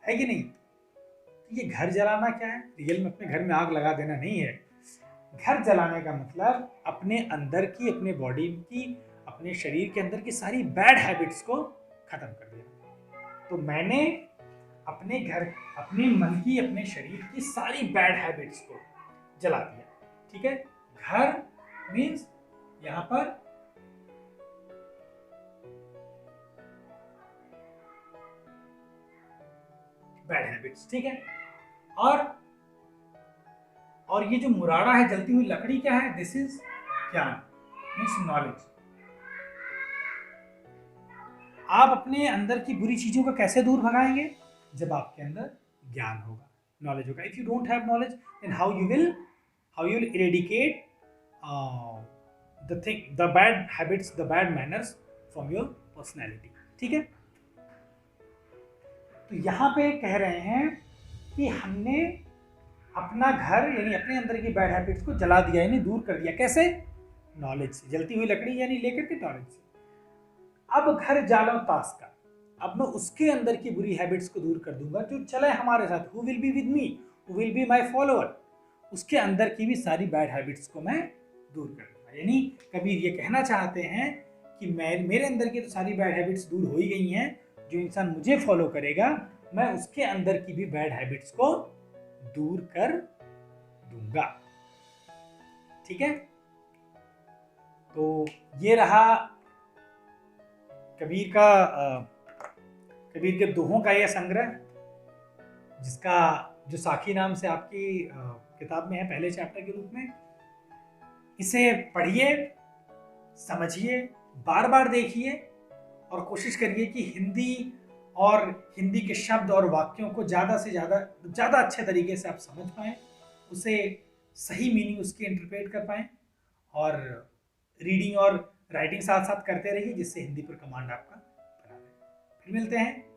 है कि नहीं? तो ये घर जलाना क्या है? रियल में अपने घर में आग लगा देना नहीं है। घर जलाने का मतलब अपने अंदर की, अपने बॉडी की, अपने शरीर के अंदर की सारी बैड हैबिट्स को खत्म कर दिया। तो मैंने अपने घर, अपने मन की, अपने शरीर की सारी बैड हैबिट्स को जला दिया। ठीक है, घर मीन्स यहां पर बैड हैबिट्स। ठीक है, और ये जो मुराड़ा है, जलती हुई लकड़ी, क्या है? दिस इज ज्ञान, मीन्स नॉलेज। आप अपने अंदर की बुरी चीजों को कैसे दूर भगाएंगे? जब आपके अंदर ज्ञान होगा, नॉलेज होगा। If you don't have knowledge, then how you will eradicate the bad habits, the bad manners from your personality. ठीक है, तो यहां पे कह रहे हैं कि हमने अपना घर यानी अपने अंदर की बैड हैबिट्स को जला दिया, यानी दूर कर दिया। कैसे? नॉलेज से। जलती हुई लकड़ी यानी लेकर के नॉलेज से। अब घर जालो ताश का, अब मैं उसके अंदर की बुरी हैबिट्स को दूर कर दूंगा, जो चले हमारे साथ, who will be with me, who will be my follower, उसके अंदर की भी सारी बैड हैबिट्स को मैं दूर कर दूंगा। यानी कबीर ये कहना चाहते हैं कि मेरे अंदर की तो सारी बैड हैबिट्स दूर हो ही गई हैं, जो इंसान मुझे फॉलो करेगा मैं उसके अंदर की भी बैड हैबिट्स को दूर कर दूंगा। ठीक है, तो ये रहा कबीर के दोहों का यह संग्रह, जिसका जो साखी नाम से आपकी किताब में है, पहले चैप्टर के रूप में। इसे पढ़िए, समझिए, बार बार देखिए और कोशिश करिए कि हिंदी के शब्द और वाक्यों को ज़्यादा से ज़्यादा अच्छे तरीके से आप समझ पाएँ, उसे सही मीनिंग उसकी इंटरप्रेट कर पाएँ, और रीडिंग और राइटिंग साथ साथ करते रहिए, जिससे हिंदी पर कमांड आपका बना रहे। फिर मिलते हैं